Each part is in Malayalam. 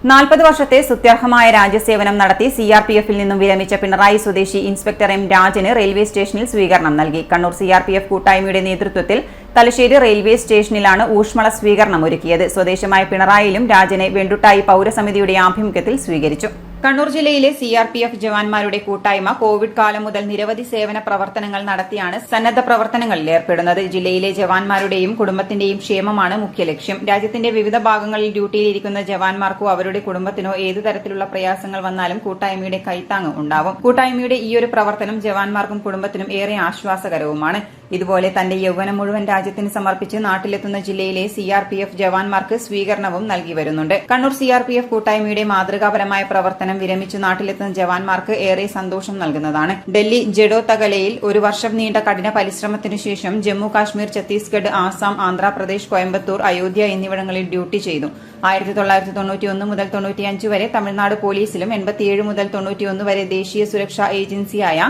40 വർഷത്തെ സ്തുത്യർഹമായ രാജ്യസേവനം നടത്തി സിആർപിഎഫിൽ നിന്നും വിരമിച്ച പിണറായി സ്വദേശി ഇൻസ്പെക്ടർ എം രാജന് റെയിൽവേ സ്റ്റേഷനിൽ സ്വീകരണം നൽകി. കണ്ണൂർ സിആർപിഎഫ് കൂട്ടായ്മയുടെ നേതൃത്വത്തിൽ തലശ്ശേരി റെയിൽവേ സ്റ്റേഷനിലാണ് ഊഷ്മള സ്വീകരണം ഒരുക്കിയത്. സ്വദേശമായ പിണറായിലും രാജനെ വെണ്ടുട്ടായി പൌരസമിതിയുടെ ആഭിമുഖ്യത്തിൽ സ്വീകരിച്ചു. കണ്ണൂർ ജില്ലയിലെ സിആർപിഎഫ് ജവാന്മാരുടെ കൂട്ടായ്മ കോവിഡ് കാലം മുതൽ നിരവധി സേവന പ്രവർത്തനങ്ങൾ നടത്തിയാണ് സന്നദ്ധ പ്രവർത്തനങ്ങളിൽ ഏർപ്പെടുന്നത്. ജില്ലയിലെ ജവാന്മാരുടെയും കുടുംബത്തിന്റെയും ക്ഷേമമാണ് മുഖ്യ ലക്ഷ്യം. രാജ്യത്തിന്റെ വിവിധ ഭാഗങ്ങളിൽ ഡ്യൂട്ടിയിലിരിക്കുന്ന ജവാന്മാർക്കോ അവരുടെ കുടുംബത്തിനോ ഏതു തരത്തിലുള്ള പ്രയാസങ്ങൾ വന്നാലും കൂട്ടായ്മയുടെ കൈത്താങ്ങ് ഉണ്ടാവും. കൂട്ടായ്മയുടെ ഈയൊരു പ്രവർത്തനം ജവാന്മാർക്കും കുടുംബത്തിനും ഏറെ ആശ്വാസകരവുമാണ്. ഇതുപോലെ തന്റെ യൗവനം മുഴുവൻ രാജ്യത്തിന് സമർപ്പിച്ച് നാട്ടിലെത്തുന്ന ജില്ലയിലെ സിആർപിഎഫ് ജവാന്മാർക്ക് സ്വീകരണവും നൽകി വരുന്നുണ്ട്. കണ്ണൂർ സിആർപിഎഫ് കൂട്ടായ്മയുടെ മാതൃകാപരമായ പ്രവർത്തനം വിരമിച്ചു നാട്ടിലെത്തുന്ന ജവാന്മാർക്ക് ഏറെ സന്തോഷം നൽകുന്നതാണ്. ഡൽഹി ജഡോ തകലയിൽ ഒരു വർഷം നീണ്ട കഠിന പരിശ്രമത്തിനു ശേഷം ജമ്മു കാശ്മീർ, ഛത്തീസ്ഗഡ്, ആസാം, ആന്ധ്രാപ്രദേശ്, കോയമ്പത്തൂർ, അയോധ്യ എന്നിവിടങ്ങളിൽ ഡ്യൂട്ടി ചെയ്തു. 1991 മുതൽ 95 വരെ തമിഴ്നാട് പോലീസിലും 87 മുതൽ 91 വരെ ദേശീയ സുരക്ഷാ ഏജൻസിയായ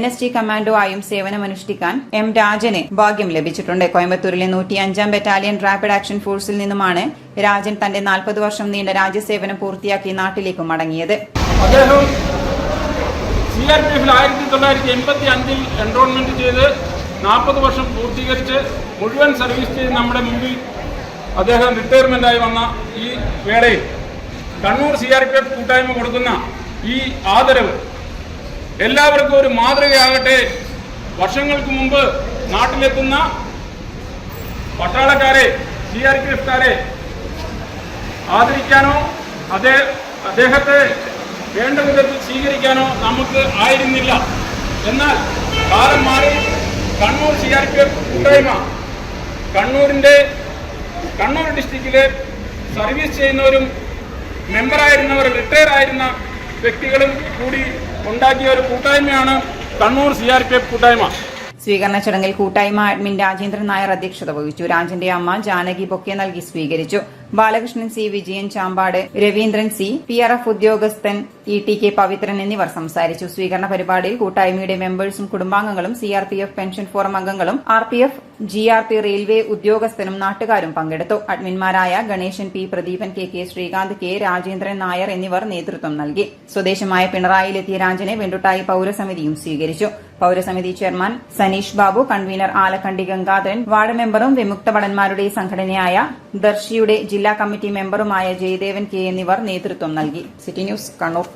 NST കമാൻഡോ ആയും സേവനമനുഷ്ഠിക്കാൻ എം രാജന് ഭാഗ്യം ലഭിച്ചിട്ടുണ്ട്. കോയമ്പത്തൂരിലെ 105ാം ബറ്റാലിയൻ റാപ്പിഡ് ആക്ഷൻ ഫോഴ്സിൽ നിന്നുമാണ് രാജൻ തന്റെ 40 വർഷം നീണ്ട രാജ്യസേവനം പൂർത്തിയാക്കി നാട്ടിലേക്ക് മടങ്ങിയത്. അദ്ദേഹം സിആർപിഎഫിൽ 1985 എൻറോൾമെന്റ് ചെയ്ത് 40 വർഷം പൂർത്തീകരിച്ച് മുഴുവൻ സർവീസ് ചെയ്ത് നമ്മുടെ മുമ്പിൽ അദ്ദേഹം റിട്ടയർമെന്റായി വന്ന ഈ വേളയിൽ കണ്ണൂർ സിആർപിഎഫ് കൂട്ടായ്മ കൊടുക്കുന്ന ഈ ആദരവ് എല്ലാവർക്കും ഒരു മാതൃകയാകട്ടെ. വർഷങ്ങൾക്ക് മുമ്പ് നാട്ടിലെത്തുന്ന പട്ടാളക്കാരെ, സിആർപിഎഫുകാരെ ആദരിക്കാനോ അദ്ദേഹത്തെ വേണ്ട വിധത്തിൽ സ്വീകരിക്കാനോ നമുക്ക് ആയിരുന്നില്ല. എന്നാൽ കാലം മാറി കണ്ണൂർ സിആർപിഎഫ് കൂട്ടായ്മ കണ്ണൂർ ഡിസ്ട്രിക്റ്റിലെ സർവീസ് ചെയ്യുന്നവരും മെമ്പറായിരുന്നവർ, റിട്ടയർ ആയിരുന്ന വ്യക്തികളും കൂടി ഉണ്ടാക്കിയ ഒരു കൂട്ടായ്മയാണ് കണ്ണൂർ സിആർപിഎഫ് കൂട്ടായ്മ. സ്വീകരണ ചടങ്ങിൽ കൂട്ടായ്മ അഡ്മിൻ രാജേന്ദ്രൻ നായർ അധ്യക്ഷത വഹിച്ചു. രാജന്റെ അമ്മ ജാനകി ബൊക്കെ നൽകി സ്വീകരിച്ചു. Balakrishnan C, Vijayan Champad, Raveendran C, PRF ഉദ്യോഗസ്ഥൻ ETK പവിത്രൻ എന്നിവർ സംസാരിച്ചു. സ്വീകരണ പരിപാടിയിൽ കൂട്ടായ്മയുടെ മെമ്പേഴ്സും കുടുംബാംഗങ്ങളും സിആർപിഎഫ് പെൻഷൻ ഫോറം അംഗങ്ങളും RPF, GRP റെയിൽവേ ഉദ്യോഗസ്ഥരും നാട്ടുകാരും പങ്കെടുത്തു. അഡ്മിന്മാരായ Ganesan P, Pradeepan KK, Srikanth K, Rajendran Nair എന്നിവർ നേതൃത്വം നൽകി. സ്വദേശമായ പിണറായിലെത്തിയ രാജനെ വെണ്ടുട്ടായി പൌരസമിതിയും സ്വീകരിച്ചു. പൌരസമിതി chairman Saneesh Babu, convener Alakkandi Gangadharan, ward മെമ്പറും വിമുക്ത ഭടന്മാരുടെ സംഘടനയായ ദർശിയുടെ ജില്ലാ കമ്മിറ്റി മെമ്പറുമായ ജയദേവൻ K എന്നിവർ നേതൃത്വം നൽകി. City news, Kannur.